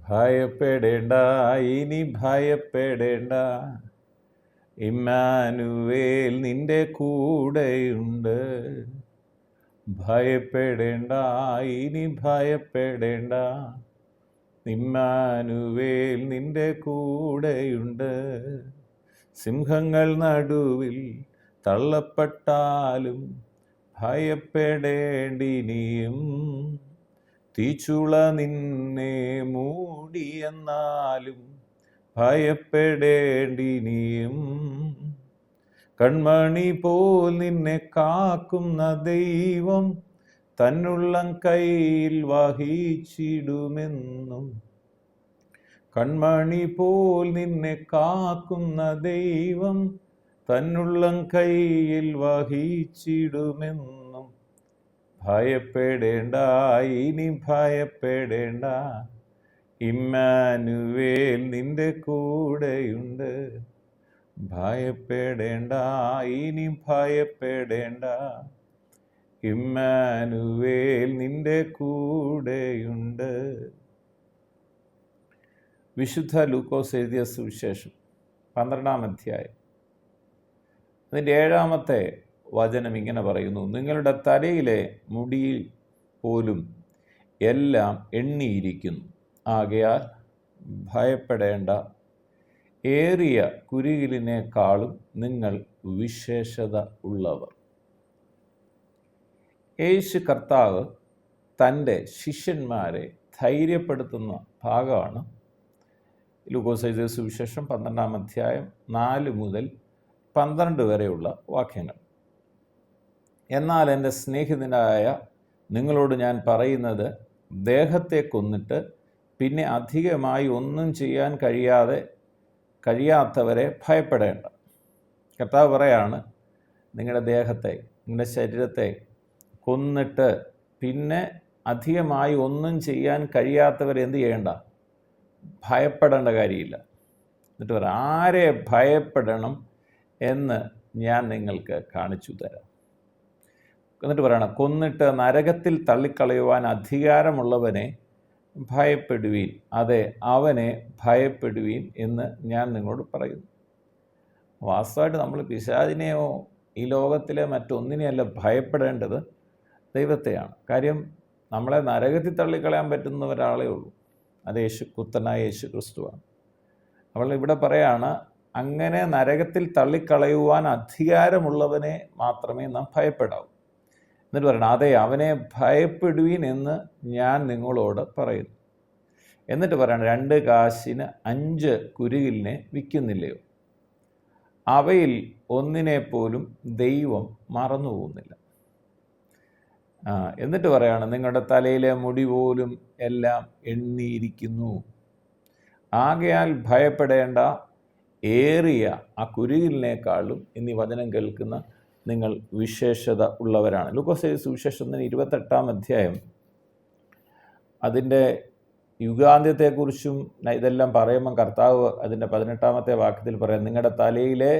ഭയപ്പെടേണ്ട, ഇനി ഭയപ്പെടേണ്ട, ഇമ്മാനുവേൽ നിന്റെ കൂടെയുണ്ട്. ഭയപ്പെടേണ്ട, ഇനി ഭയപ്പെടേണ്ട, ഇമ്മാനുവേൽ നിന്റെ കൂടെയുണ്ട്. സിംഹങ്ങൾ നടുവിൽ തള്ളപ്പെട്ടാലും ഭയപ്പെടേണ്ടിനിയും. തീച്ചുള നിന്നെ മൂടിയെന്നാലും ഭയപ്പെടേണ്ടിനിയും. കൺമണി പോൽ നിന്നെ കാക്കുന്ന ദൈവം തന്നുള്ളം കയ്യിൽ വഹിച്ചിടുമെന്നും. കൺമണി പോൽ നിന്നെ കാക്കുന്ന ദൈവം തന്നുള്ളം കയ്യിൽ വഹിച്ചിടുമെന്നും. ഭയപ്പെടേണ്ട, ഇനി ഭയപ്പെടേണ്ട, ഇമ്മാനുവേൽ നിന്റെ കൂടെയുണ്ട്. ഭയപ്പെടേണ്ട, ഇനി ഭയപ്പെടേണ്ട, ഇമ്മാനുവേൽ നിന്റെ കൂടെയുണ്ട്. വിശുദ്ധ ലൂക്കോസ് എഴുതിയ സുവിശേഷം 12-ാം അധ്യായം അതിൻ്റെ 7-ാമത്തെ വചനം ഇങ്ങനെ പറയുന്നു: നിങ്ങളുടെ തലയിലെ മുടിയിൽ പോലും എല്ലാം എണ്ണിയിരിക്കുന്നു. ആകയാൽ ഭയപ്പെടേണ്ട. ഏറിയ കുരികിലിനേക്കാളും നിങ്ങൾ വിശേഷത ഉള്ളവർ. യേശു കർത്താവ് തൻ്റെ ശിഷ്യന്മാരെ ധൈര്യപ്പെടുത്തുന്ന ഭാഗമാണ് ലൂക്കോസ് എഴുതിയ സുവിശേഷം 12-ാം അധ്യായം 4 മുതൽ 12 വരെയുള്ള വാക്യങ്ങൾ. എന്നാൽ എൻ്റെ സ്നേഹിതനായ നിങ്ങളോട് ഞാൻ പറയുന്നത്, ദേഹത്തെ കൊന്നിട്ട് പിന്നെ അധികമായി ഒന്നും ചെയ്യാൻ കഴിയാത്തവരെ ഭയപ്പെടേണ്ട. കർത്താവ് പറയാണ്, നിങ്ങളുടെ ദേഹത്തെ, നിങ്ങളുടെ ശരീരത്തെ കൊന്നിട്ട് പിന്നെ അധികമായി ഒന്നും ചെയ്യാൻ കഴിയാത്തവരെ എന്ത് ചെയ്യേണ്ട? ഭയപ്പെടേണ്ട കാര്യമില്ല. എന്നിട്ട് പറയാം, ആരെ ഭയപ്പെടണം എന്ന് ഞാൻ നിങ്ങൾക്ക് കാണിച്ചു തരാം. എന്നിട്ട് പറയണം, കൊന്നിട്ട് നരകത്തിൽ തള്ളിക്കളയുവാൻ അധികാരമുള്ളവനെ ഭയപ്പെടുവീൻ. അതെ, അവനെ ഭയപ്പെടുവീൻ എന്ന് ഞാൻ നിങ്ങളോട് പറയുന്നു. വാസ്തവമായിട്ട് നമ്മൾ പിശാചിനെയോ ഈ ലോകത്തിലെ മറ്റൊന്നിനെയല്ല ഭയപ്പെടേണ്ടത്, ദൈവത്തെയാണ്. കാര്യം നമ്മളെ നരകത്തിൽ തള്ളിക്കളയാൻ പറ്റുന്ന ഒരാളേ ഉള്ളൂ, അത് പുത്രനായ യേശു ക്രിസ്തുവാണ്. അവൾ ഇവിടെ പറയാണ്, അങ്ങനെ നരകത്തിൽ തള്ളിക്കളയുവാൻ അധികാരമുള്ളവനെ മാത്രമേ നാം ഭയപ്പെടാവൂ. എന്നിട്ട് പറയണം, അതെ, അവനെ ഭയപ്പെടുവീൻ എന്ന് ഞാൻ നിങ്ങളോട് പറയുന്നു. എന്നിട്ട് പറയണം, 2 കാശിന് 5 കുരികിലിനെ വിൽക്കുന്നില്ലയോ? അവയിൽ ഒന്നിനെപ്പോലും ദൈവം മറന്നു പോകുന്നില്ല. എന്നിട്ട് പറയാണ്, നിങ്ങളുടെ തലയിലെ മുടി പോലും എല്ലാം എണ്ണിയിരിക്കുന്നു. ആകയാൽ ഭയപ്പെടേണ്ട. ഏറിയ ആ കുരികിലിനേക്കാളും എന്നീ വചനം കേൾക്കുന്ന നിങ്ങൾ വിശേഷത ഉള്ളവരാണ്. ലൂക്കോസ് സുവിശേഷത്തിന് 28-ാം അധ്യായം അതിൻ്റെ യുഗാന്ത്യത്തെക്കുറിച്ചും ഇതെല്ലാം പറയുമ്പം കർത്താവ് അതിൻ്റെ 18-ാമത്തെ വാക്യത്തിൽ പറയാം, നിങ്ങളുടെ തലയിലെ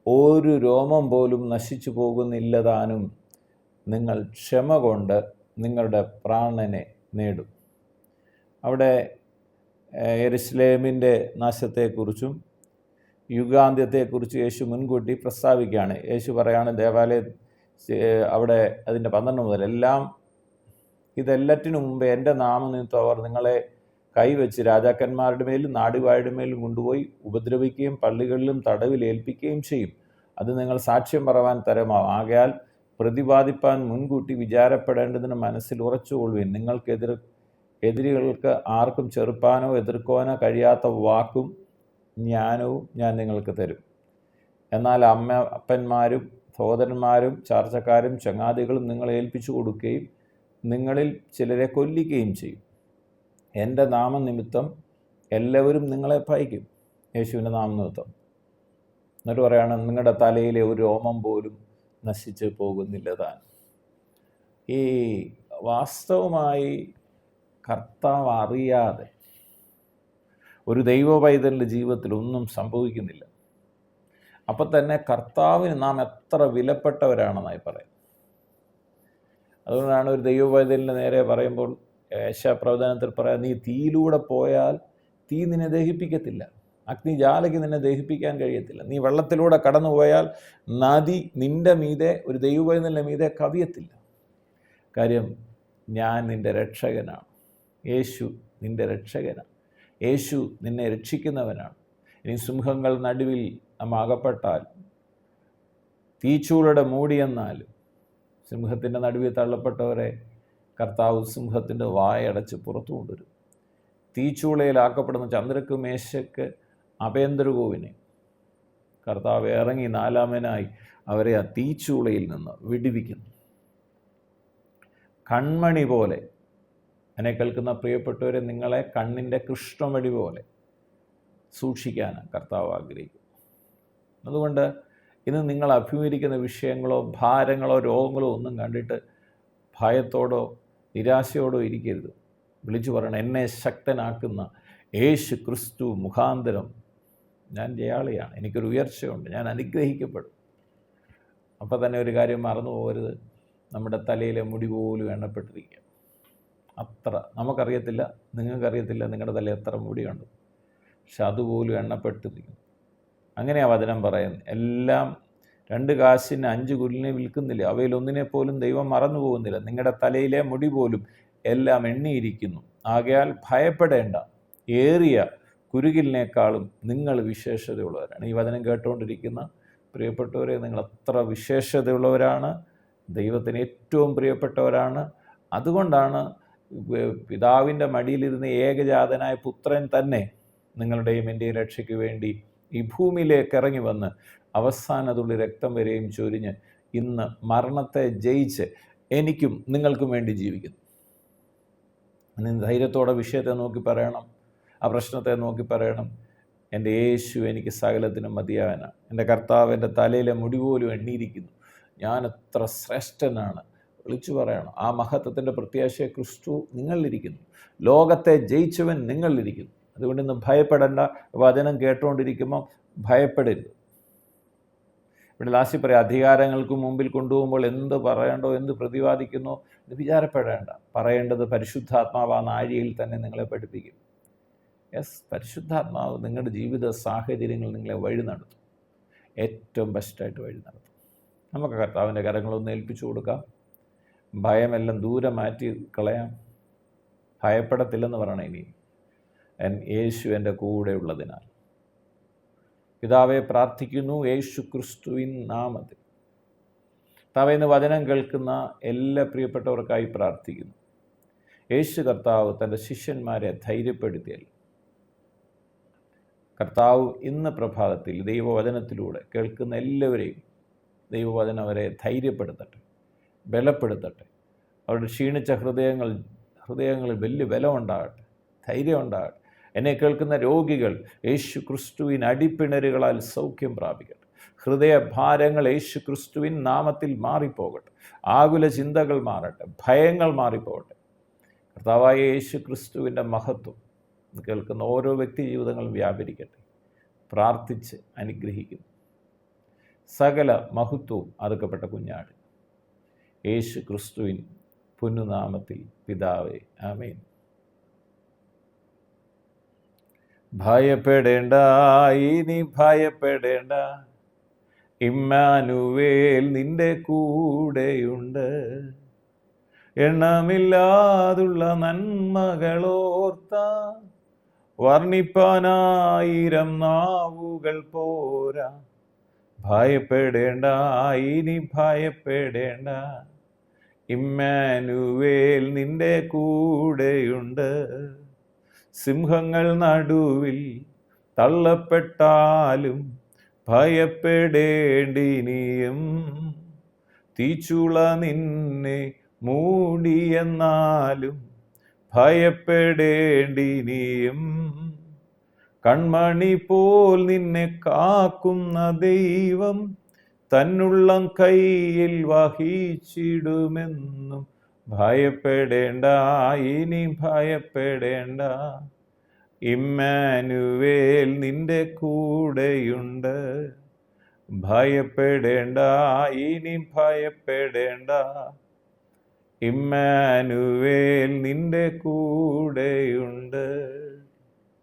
ഒരു രോമം പോലും നശിച്ചു പോകുന്നില്ലതാനും നിങ്ങൾ ക്ഷമ കൊണ്ട് നിങ്ങളുടെ പ്രാണനെ നേടും. അവിടെ യെരുശലേമിൻ്റെ നാശത്തെക്കുറിച്ചും യുഗാന്ത്യത്തെക്കുറിച്ച് യേശു മുൻകൂട്ടി പ്രസ്താവിക്കുകയാണ്. യേശു പറയാണ്, ദേവാലയം അവിടെ അതിൻ്റെ 12 മുതൽ ഇതെല്ലാറ്റിനു മുമ്പേ എൻ്റെ നാമനിമിത്തം അവർ നിങ്ങളെ കൈവച്ച് രാജാക്കന്മാരുടെ മേലും നാടുവാഴുടെ മേലും കൊണ്ടുപോയി ഉപദ്രവിക്കുകയും പള്ളികളിലും തടവിൽ ഏൽപ്പിക്കുകയും ചെയ്യും. അത് നിങ്ങൾ സാക്ഷ്യം പറവാൻ തരമാവും. ആകയാൽ പ്രതിപാദിപ്പാൻ മുൻകൂട്ടി വിചാരപ്പെടേണ്ടതിന് മനസ്സിൽ ഉറച്ചുകൊള്ളുവിൻ. എതിരികൾക്ക് ആർക്കും ചെറുപ്പാനോ എതിർക്കുവാനോ കഴിയാത്ത വാക്കും ജ്ഞാനവും ഞാൻ നിങ്ങൾക്ക് തരും. എന്നാൽ അപ്പന്മാരും സഹോദരന്മാരും ചാർച്ചക്കാരും ചങ്ങാതികളും നിങ്ങളെ ഏൽപ്പിച്ചു കൊടുക്കുകയും നിങ്ങളിൽ ചിലരെ കൊല്ലിക്കുകയും ചെയ്യും. എൻ്റെ നാമനിമിത്തം എല്ലാവരും നിങ്ങളെ ഭയക്കും, യേശുവിൻ്റെ നാമനിമിത്തം. എന്നിട്ട് പറയാണ്, നിങ്ങളുടെ തലയിലെ ഒരു രോമം പോലും നശിച്ച് പോകുന്നില്ല താൻ. ഈ വാസ്തവമായി കർത്താവ് അറിയാതെ ഒരു ദൈവ പൈതലിൻ്റെ ജീവിതത്തിൽ ഒന്നും സംഭവിക്കുന്നില്ല. അപ്പം തന്നെ കർത്താവിന് നാം എത്ര വിലപ്പെട്ടവരാണെന്നായി പറയും. അതുകൊണ്ടാണ് ഒരു ദൈവ പൈതലിൻ്റെ നേരെ പറയുമ്പോൾ യേശാപ്രവചനത്തിൽ പറയാം, നീ തീയിലൂടെ പോയാൽ തീ നിന്നെ ദഹിപ്പിക്കത്തില്ല, അഗ്നിജാലയ്ക്ക് നിന്നെ ദഹിപ്പിക്കാൻ കഴിയത്തില്ല. നീ വെള്ളത്തിലൂടെ കടന്നു പോയാൽ നദി നിൻ്റെ മീതെ, ഒരു ദൈവപൈതലിൻ്റെ മീതെ കവിയത്തില്ല. കാര്യം ഞാൻ നിൻ്റെ രക്ഷകനാണ്. യേശു നിൻ്റെ രക്ഷകനാണ്. യേശു നിന്നെ രക്ഷിക്കുന്നവനാണ്. ഇനി സിംഹങ്ങൾ നടുവിൽ നാം അകപ്പെട്ടാൽ, തീച്ചൂളയുടെ മൂടിയെന്നാലും, സിംഹത്തിൻ്റെ നടുവിൽ തള്ളപ്പെട്ടവരെ കർത്താവ് സിംഹത്തിൻ്റെ വായടച്ച് പുറത്തു കൊണ്ടുവരും. തീച്ചൂളയിലാക്കപ്പെടുന്ന ചന്ദ്രക്ക്, മേശയ്ക്ക്, അപേന്ദ്രകോവിനെ കർത്താവ് ഇറങ്ങി നാലാമനായി അവരെ ആ തീച്ചൂളയിൽ നിന്ന് വിടുവിക്കുന്നു. കൺമണി പോലെ എന്നെ കേൾക്കുന്ന പ്രിയപ്പെട്ടവരെ, നിങ്ങളെ കണ്ണിൻ്റെ കൃഷ്ണമണി പോലെ സൂക്ഷിക്കാനാണ് കർത്താവ് ആഗ്രഹിക്കുന്നു. അതുകൊണ്ട് ഇന്ന് നിങ്ങൾ അഭിമുഖീകരിക്കുന്ന വിഷയങ്ങളോ ഭാരങ്ങളോ രോഗങ്ങളോ ഒന്നും കണ്ടിട്ട് ഭയത്തോടോ നിരാശയോടോ ഇരിക്കരുത്. വിളിച്ചു പറയണം, എന്നെ ശക്തനാക്കുന്ന യേശു ക്രിസ്തു മുഖാന്തരം ഞാൻ ജയാളിയാണ്, എനിക്കൊരു ഉയർച്ചയുണ്ട്, ഞാൻ അനുഗ്രഹിക്കപ്പെടും. അപ്പോൾ തന്നെ ഒരു കാര്യം മറന്നു പോകരുത്, നമ്മുടെ തലയിലെ മുടി പോലും എണ്ണപ്പെട്ടിരിക്കുക. അത്ര നമുക്കറിയത്തില്ല, നിങ്ങൾക്കറിയത്തില്ല നിങ്ങളുടെ തലയിൽ എത്ര മുടിയുണ്ട്, പക്ഷെ അതുപോലും എണ്ണപ്പെട്ടിരിക്കുന്നു. അങ്ങനെയാണ് വചനം പറയുന്നത്. എല്ലാം 2 കാശിന് 5 കുലിനെ വിൽക്കുന്നില്ല, അവയിലൊന്നിനെ പോലും ദൈവം മറന്നു പോകുന്നില്ല. നിങ്ങളുടെ തലയിലെ മുടി പോലും എല്ലാം എണ്ണിയിരിക്കുന്നു. ആകയാൽ ഭയപ്പെടേണ്ട, ഏറിയ കുരുകിലിനേക്കാളും നിങ്ങൾ വിശേഷതയുള്ളവരാണ്. ഈ വചനം കേട്ടുകൊണ്ടിരിക്കുന്ന പ്രിയപ്പെട്ടവരെ, നിങ്ങൾ അത്ര വിശേഷതയുള്ളവരാണ്, ദൈവത്തിന് ഏറ്റവും പ്രിയപ്പെട്ടവരാണ്. അതുകൊണ്ടാണ് പിതാവിൻ്റെ മടിയിലിരുന്ന ഏകജാതനായ പുത്രൻ തന്നെ നിങ്ങളുടെയും എൻ്റെയും രക്ഷയ്ക്ക് വേണ്ടി ഈ ഭൂമിയിലേക്ക് ഇറങ്ങി വന്ന് അവസാന തുള്ളി രക്തം വരെയും ചൊരിഞ്ഞ് ഇന്ന് മരണത്തെ ജയിച്ച് എനിക്കും നിങ്ങൾക്കും വേണ്ടി ജീവിക്കുന്നു. ഇന്ന് ധൈര്യത്തോടെ വിഷയത്തെ നോക്കി പറയണം, ആ പ്രശ്നത്തെ നോക്കി പറയണം, എൻ്റെ യേശു എനിക്ക് സകലത്തിനും മതിയാവനാണ്. എൻ്റെ കർത്താവ് എൻ്റെ തലയിലെ മുടി പോലും എണ്ണിയിരിക്കുന്നു. ഞാൻ എത്ര ശ്രേഷ്ഠനാണ് വിളിച്ചു പറയണം. ആ മഹത്വത്തിൻ്റെ പ്രത്യാശയെ ക്രിസ്തു നിങ്ങളിലിരിക്കുന്നു. ലോകത്തെ ജയിച്ചവൻ നിങ്ങളിലിരിക്കുന്നു. അതുകൊണ്ട് ഇന്ന് ഭയപ്പെടേണ്ട. വചനം കേട്ടുകൊണ്ടിരിക്കുമ്പോൾ ഭയപ്പെടരുത്. ഇവിടെ ലാസ്റ്റ് പറയാം, അധികാരങ്ങൾക്ക് മുമ്പിൽ കൊണ്ടുപോകുമ്പോൾ എന്ത് പറയണ്ടോ, എന്ത് പ്രതിപാദിക്കുന്നോ ഇത് വിചാരപ്പെടേണ്ട. പറയേണ്ടത് പരിശുദ്ധാത്മാവ് ആ നാഴികയിൽ തന്നെ നിങ്ങളെ പഠിപ്പിക്കും. പരിശുദ്ധാത്മാവ് നിങ്ങളുടെ ജീവിത സാഹചര്യങ്ങൾ നിങ്ങളെ വഴി നടത്തും, ഏറ്റവും ബെസ്റ്റായിട്ട് വഴി നടത്തും. നമുക്ക് കർത്താവിൻ്റെ കരങ്ങളൊന്ന് ഏൽപ്പിച്ചു കൊടുക്കാം. ഭയമെല്ലാം ദൂരെ മാറ്റി കളയാം. ഭയപ്പെടത്തില്ലെന്ന് പറയണം. ഇനി യേശു എൻ്റെ കൂടെ ഉള്ളതിനാൽ. പിതാവെ, പ്രാർത്ഥിക്കുന്നു യേശു ക്രിസ്തുവിൻ നാമത്തിൽ. പിതാവെന്ന് വചനം കേൾക്കുന്ന എല്ലാ പ്രിയപ്പെട്ടവർക്കായി പ്രാർത്ഥിക്കുന്നു. യേശു കർത്താവ് തൻ്റെ ശിഷ്യന്മാരെ ധൈര്യപ്പെടുത്തിയല്ലോ. കർത്താവ് ഇന്ന് പ്രഭാതത്തിൽ ദൈവവചനത്തിലൂടെ കേൾക്കുന്ന എല്ലാവരെയും ദൈവവചനം അവരെ ധൈര്യപ്പെടുത്തട്ടെ, ബലപ്പെടുത്തട്ടെ. അവരുടെ ക്ഷീണിച്ച ഹൃദയങ്ങളിൽ വലിയ ബലമുണ്ടാകട്ടെ, ധൈര്യം ഉണ്ടാകട്ടെ. എന്നെ കേൾക്കുന്ന രോഗികൾ യേശു ക്രിസ്തുവിൻ അടിപ്പിണരുകളാൽ സൗഖ്യം പ്രാപിക്കട്ടെ. ഹൃദയഭാരങ്ങൾ യേശു ക്രിസ്തുവിൻ നാമത്തിൽ മാറിപ്പോകട്ടെ. ആകുല ചിന്തകൾ മാറട്ടെ, ഭയങ്ങൾ മാറിപ്പോകട്ടെ. കർത്താവായ യേശു ക്രിസ്തുവിൻ്റെ മഹത്വം കേൾക്കുന്ന ഓരോ വ്യക്തി ജീവിതങ്ങളും വ്യാപരിക്കട്ടെ. പ്രാർത്ഥിച്ച് അനുഗ്രഹിക്കുന്നു. സകല മഹത്വവും അറുക്കപ്പെട്ട കുഞ്ഞാട് യേശു ക്രിസ്തുവിൻ പൊന്നുനാമത്തിൽ പിതാവേ, ആമേൻ. ഭയപ്പെടേണ്ട, ഇനി ഭയപ്പെടേണ്ട, ഇമ്മാനുവേൽ നിന്റെ കൂടെയുണ്ട്. എണ്ണമില്ലാതുള്ള നന്മകളോർത്ത വർണ്ണിപ്പാനായിരം നാവുകൾ പോരാ. ഭയപ്പെടേണ്ട, ഇനി ഭയപ്പെടേണ്ട, ഇമ്മാനുവേൽ നിന്റെ കൂടെയുണ്ട്. സിംഹങ്ങൾ നടുവിൽ തള്ളപ്പെട്ടാലും ഭയപ്പെടേണ്ടിനിയും. തീച്ചുള നിന്നെ മൂടിയെന്നാലും ഭയപ്പെടേണ്ടിനിയും. കൺമണി പോൽ നിന്നെ കാക്കുന്ന ദൈവം തന്നുള്ളം കയ്യിൽ വഹിച്ചിടുമെന്നും. ഭയപ്പെടേണ്ട, ഇനി ഭയപ്പെടേണ്ട, ഇമ്മാനുവേൽ നിന്റെ കൂടെയുണ്ട്. ഭയപ്പെടേണ്ട, ഇനി ഭയപ്പെടേണ്ട, ഇമ്മാനുവേൽ നിന്റെ കൂടെയുണ്ട്.